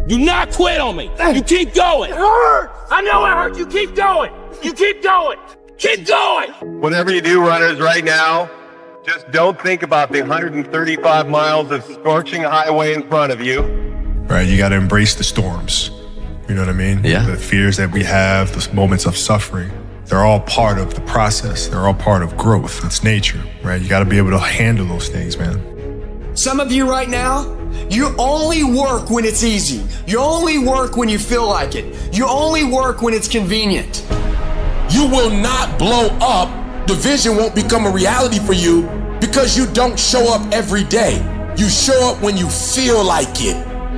Do not quit on me. You keep going. It hurts. I know it hurts. You keep going. You keep going. Keep going. Whatever you do, runners, right now, just don't think about the 135 miles of scorching highway in front of you. Right, you got to embrace the storms. You know what I mean? Yeah. The fears that we have, those moments of suffering, they're all part of the process. They're all part of growth. It's nature, right? You got to be able to handle those things, man. Some of you right now, you only work when it's easy. You only work when you feel like it. You only work when it's convenient. You will not blow up. The vision won't become a reality for you because you don't show up every day. You show up when you feel like it.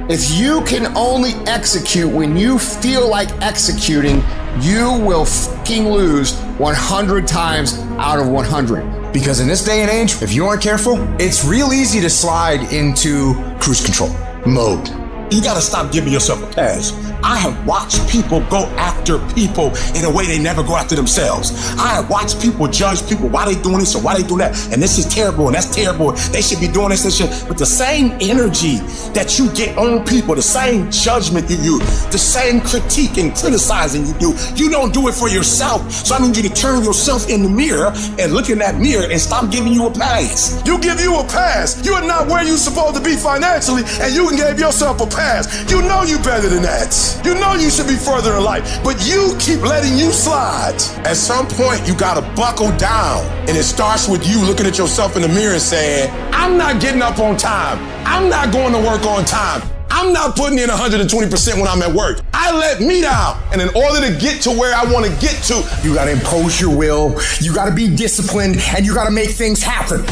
If you can only execute when you feel like executing, you will fucking lose 100 times out of 100. Because in this day and age, if you aren't careful, it's real easy to slide into cruise control mode. You gotta stop giving yourself a pass. I have watched people go after people in a way they never go after themselves. I have watched people judge people, why they doing this or why they doing that, and this is terrible and that's terrible. They should be doing this and shit. But the same energy that you get on people, the same judgment you use, the same critique and criticizing you don't do it for yourself. So I need you to turn yourself in the mirror and look in that mirror and stop giving you a pass. You give you a pass. You are not where you're supposed to be financially, and you can give yourself a pass. You know you better than that. You know you should be further in life, but you keep letting you slide. At some point, you gotta buckle down. And it starts with you looking at yourself in the mirror and saying, I'm not getting up on time. I'm not going to work on time. I'm not putting in 120% when I'm at work. I let me down. And in order to get to where I want to get to, You gotta impose your will, you gotta be disciplined, and you gotta make things happen.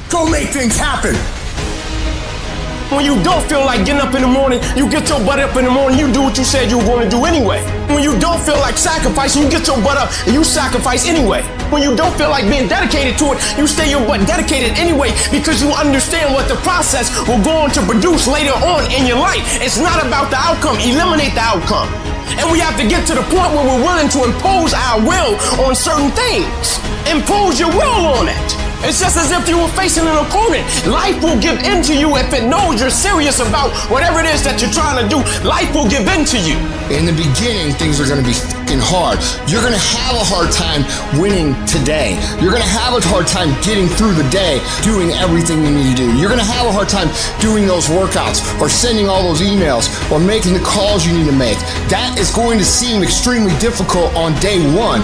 Go make things happen. When you don't feel like getting up in the morning, you get your butt up in the morning, you do what you said you were going to do anyway. When you don't feel like sacrificing, you get your butt up and you sacrifice anyway. When you don't feel like being dedicated to it, you stay your butt dedicated anyway because you understand what the process will go on to produce later on in your life. It's not about the outcome. Eliminate the outcome. And we have to get to the point where we're willing to impose our will on certain things. Impose your will on it. It's just as if you were facing an opponent. Life will give in to you if it knows you're serious about whatever it is that you're trying to do. Life will give in to you. In the beginning, things are going to be fucking hard. You're going to have a hard time winning today. You're going to have a hard time getting through the day, doing everything you need to do. You're going to have a hard time doing those workouts or sending all those emails or making the calls you need to make. That is going to seem extremely difficult on day one.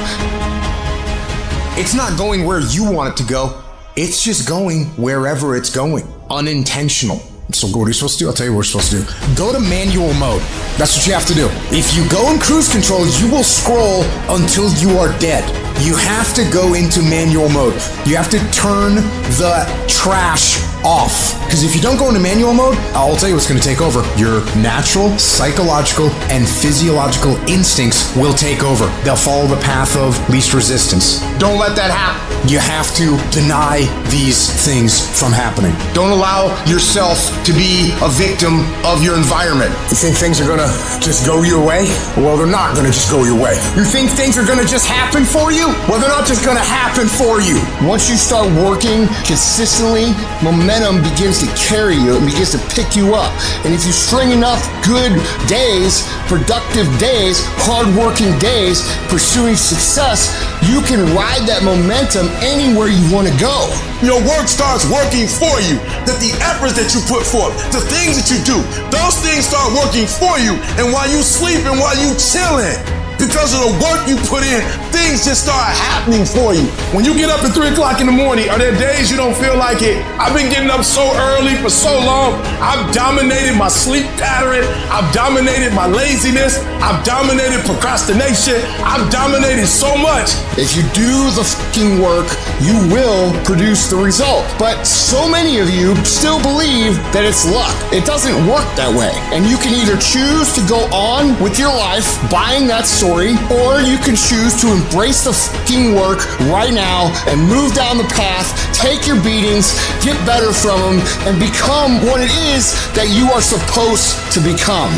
It's not going where you want it to go. It's just going wherever it's going. Unintentional. So what are you supposed to do? I'll tell you what we're supposed to do. Go to manual mode. That's what you have to do. If you go in cruise control, you will scroll until you are dead. You have to go into manual mode. You have to turn the trash off. Because if you don't go into manual mode, I'll tell you what's going to take over. Your natural, psychological, and physiological instincts will take over. They'll follow the path of least resistance. Don't let that happen. You have to deny these things from happening. Don't allow yourself to be a victim of your environment. You think things are going to just go your way? Well, they're not going to just go your way. You think things are going to just happen for you? Well, they're not just going to happen for you. Once you start working consistently, momentum begins to carry you. It begins to pick you up. And if you string enough good days, productive days, hardworking days, pursuing success, you can ride that momentum anywhere you want to go. Your work starts working for you. That the efforts that you put forth, the things that you do, those things start working for you. And while you sleep and while you chilling, because of the work you put in, things just start happening for you. When you get up at 3 o'clock in the morning, are there days you don't feel like it? I've been getting up so early for so long. I've dominated my sleep pattern. I've dominated my laziness. I've dominated procrastination. I've dominated so much. If you do the fucking work, you will produce the result. But so many of you still believe that it's luck. It doesn't work that way. And you can either choose to go on with your life buying that story, or you can choose to embrace the fucking work right now and move down the path, take your beatings, get better from them, and become what it is that you are supposed to become.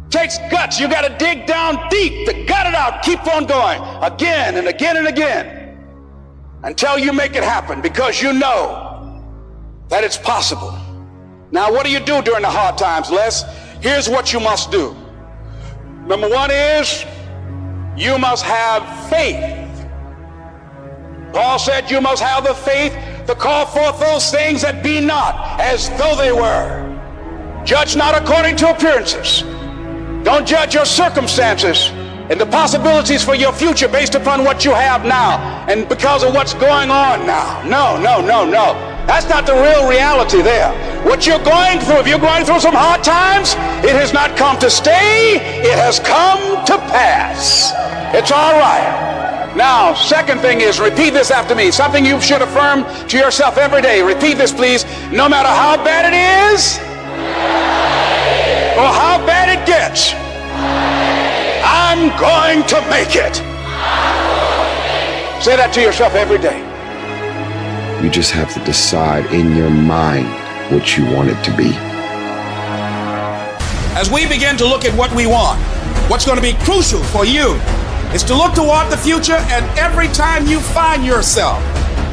Takes guts. You got to dig down deep to gut it out. Keep on going again and again and again until you make it happen, because you know that it's possible. Now, what do you do during the hard times, Les? Here's what you must do. Number one is you must have faith. Paul said you must have the faith to call forth those things that be not as though they were. Judge not according to appearances. Don't judge your circumstances and the possibilities for your future based upon what you have now and because of what's going on now. No. That's not the real reality there. What you're going through, if you're going through some hard times, it has not come to stay, it has come to pass. It's all right. Now, second thing is, repeat this after me. Something you should affirm to yourself every day. Repeat this, please. No matter how bad it is or how bad it gets, I'm going to make it. Say that to yourself every day. You just have to decide in your mind what you want it to be. As we begin to look at what we want, what's going to be crucial for you is to look toward the future, and every time you find yourself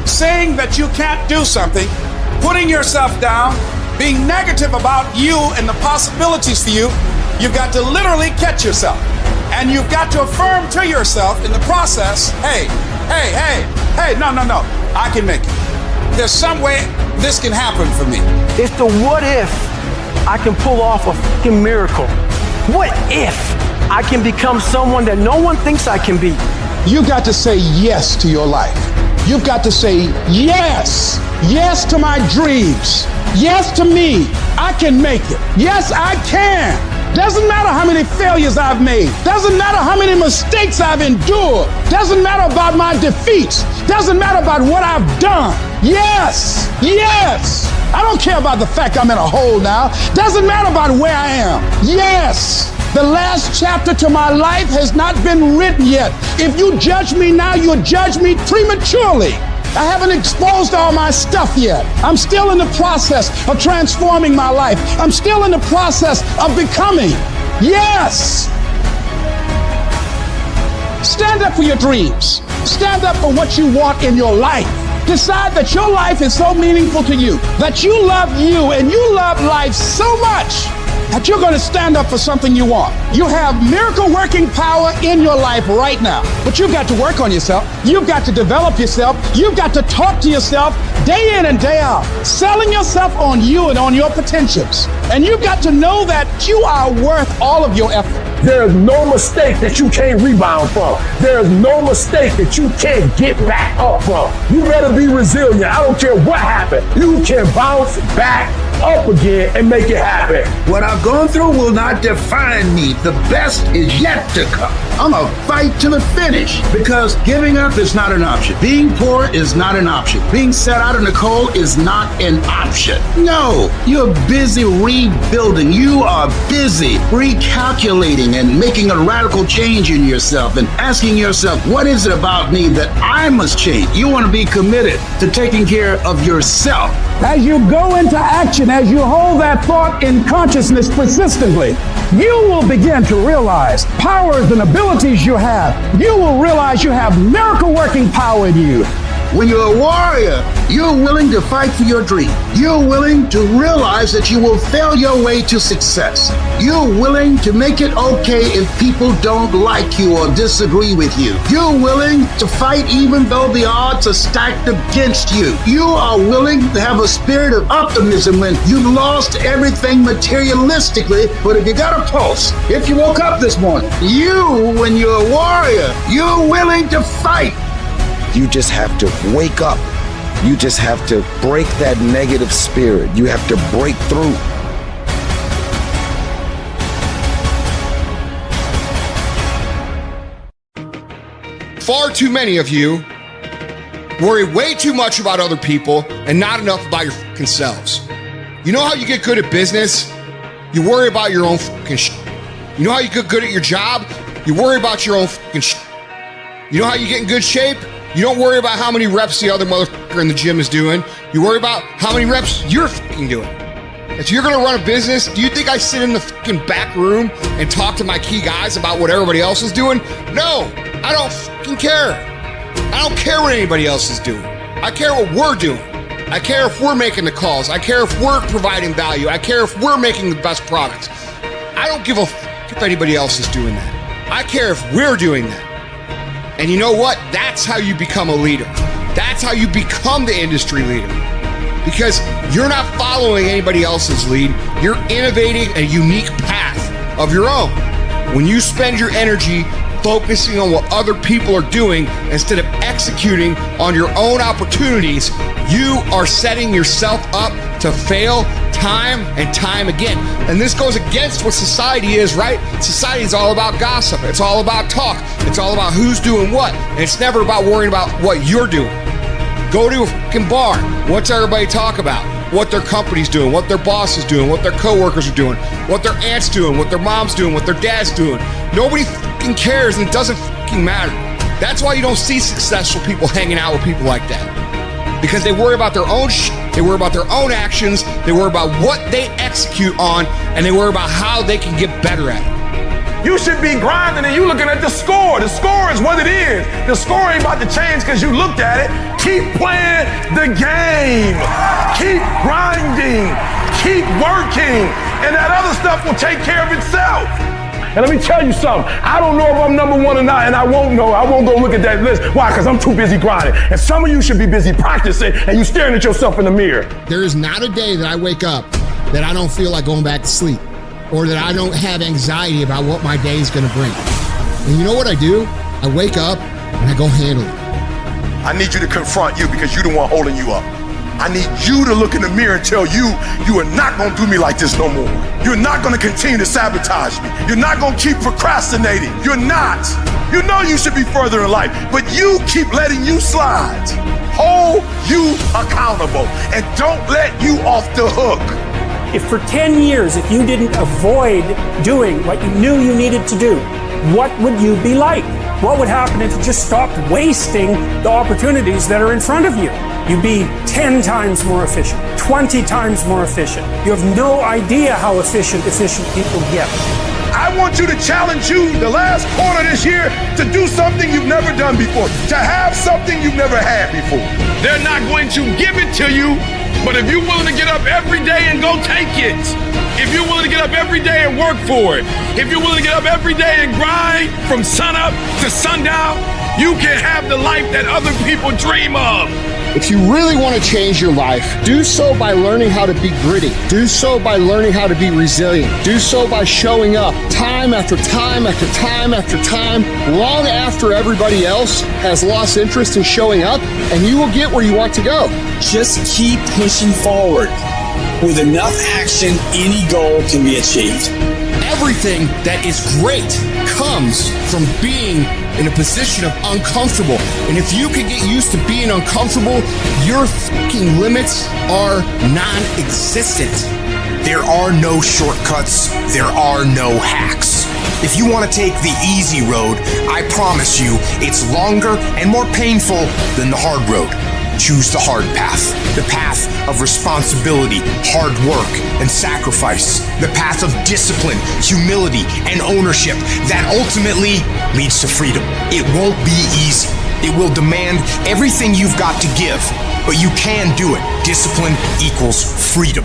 saying that you can't do something, putting yourself down, being negative about you and the possibilities for you, you've got to literally catch yourself. And you've got to affirm to yourself in the process, hey, no, I can make it. There's some way this can happen for me. It's the what if I can pull off a fucking miracle. What if I can become someone that no one thinks I can be? You've got to say yes to your life. You've got to say yes. Yes to my dreams. Yes to me. I can make it. Yes, I can. Doesn't matter how many failures I've made. Doesn't matter how many mistakes I've endured. Doesn't matter about my defeats. Doesn't matter about what I've done. Yes. I don't care about the fact I'm in a hole now. Doesn't matter about where I am. Yes. The last chapter to my life has not been written yet. If you judge me now, you'll judge me prematurely. I haven't exposed all my stuff yet. I'm still in the process of transforming my life. I'm still in the process of becoming. Yes. Stand up for your dreams. Stand up for what you want in your life. Decide that your life is so meaningful to you, that you love you and you love life so much that you're going to stand up for something you want. You have miracle working power in your life right now, but you've got to work on yourself. You've got to develop yourself. You've got to talk to yourself day in and day out, selling yourself on you and on your potentials. And you've got to know that you are worth all of your effort. There is no mistake that you can't rebound from. There is no mistake that you can't get back up from. You better be resilient. I don't care what happened. You can bounce back up again and make it happen. What I've gone through will not define me. The best is yet to come. I'm gonna fight to the finish because giving up is not an option. Being poor is not an option. Being set out in the cold is not an option. No, you're busy rebuilding. You are busy recalculating and making a radical change in yourself and asking yourself, what is it about me that I must change? You want to be committed to taking care of yourself. As you go into action, as you hold that thought in consciousness persistently, you will begin to realize powers and abilities you have. You will realize you have miracle working power in you. When you're a warrior, you're willing to fight for your dream. You're willing to realize that you will fail your way to success. You're willing to make it okay if people don't like you or disagree with you. You're willing to fight even though the odds are stacked against you. You are willing to have a spirit of optimism when you've lost everything materialistically, but if you got a pulse, if you woke up this morning, when you're a warrior, you're willing to fight. You just have to wake up. You just have to break that negative spirit. You have to break through. Far too many of you worry way too much about other people and not enough about your fucking selves. You know how you get good at business? You worry about your own fucking shit. You know how you get good at your job? You worry about your own fucking shit. You know how you get in good shape? You don't worry about how many reps the other motherfucker in the gym is doing. You worry about how many reps you're fucking doing. If you're gonna run a business, do you think I sit in the fucking back room and talk to my key guys about what everybody else is doing? No, I don't fucking care. I don't care what anybody else is doing. I care what we're doing. I care if we're making the calls. I care if we're providing value. I care if we're making the best products. I don't give a f if anybody else is doing that. I care if we're doing that. And you know what? That's how you become a leader. That's how you become the industry leader. Because you're not following anybody else's lead. You're innovating a unique path of your own. When you spend your energy focusing on what other people are doing instead of executing on your own opportunities, you are setting yourself up to fail time and time again. And this goes against what society is, right? Society is all about gossip. It's all about talk. It's all about who's doing what. And it's never about worrying about what you're doing. Go to a fucking bar. What's everybody talk about? What their company's doing, what their boss is doing, what their coworkers are doing, what their aunt's doing, what their mom's doing, what their dad's doing. Nobody fucking cares, and it doesn't fucking matter. That's why you don't see successful people hanging out with people like that. Because they worry about their own shit, they worry about their own actions, they worry about what they execute on, and they worry about how they can get better at it. You should be grinding and you looking at the score. The score is what it is. The score ain't about to change because you looked at it. Keep playing the game. Keep grinding. Keep working. And that other stuff will take care of itself. And let me tell you something. I don't know if I'm number one or not, and I won't know. I won't go look at that list. Why? Because I'm too busy grinding. And some of you should be busy practicing, and you staring at yourself in the mirror. There is not a day that I wake up that I don't feel like going back to sleep, or that I don't have anxiety about what my day is going to bring. And you know what I do? I wake up and I go handle it. I need you to confront you because you're the one holding you up. I need you to look in the mirror and tell you, you are not going to do me like this no more. You're not going to continue to sabotage me. You're not going to keep procrastinating. You're not. You know you should be further in life, but you keep letting you slide. Hold you accountable and don't let you off the hook. If for 10 years, if you didn't avoid doing what you knew you needed to do, what would you be like? What would happen if you just stopped wasting the opportunities that are in front of you? You'd be 10 times more efficient, 20 times more efficient. You have no idea how efficient people get. I want you to challenge you the last quarter this year to do something you've never done before, to have something you've never had before. They're not going to give it to you, but if you're willing to get up every day and go take it, if you're willing to get up every day and work for it, if you're willing to get up every day and grind from sunup to sundown, you can have the life that other people dream of. If you really want to change your life, do so by learning how to be gritty. Do so by learning how to be resilient. Do so by showing up time after time after time after time, long after everybody else has lost interest in showing up, and you will get where you want to go. Just keep pushing forward. With enough action, any goal can be achieved. Everything that is great comes from being in a position of uncomfortable. And if you can get used to being uncomfortable, your fucking limits are non-existent. There are no shortcuts. There are no hacks. If you want to take the easy road, I promise you it's longer and more painful than the hard road. Choose the hard path, the path of responsibility, hard work, and sacrifice, the path of discipline, humility, and ownership that ultimately leads to freedom. It won't be easy. It will demand everything you've got to give, but you can do it. Discipline equals freedom.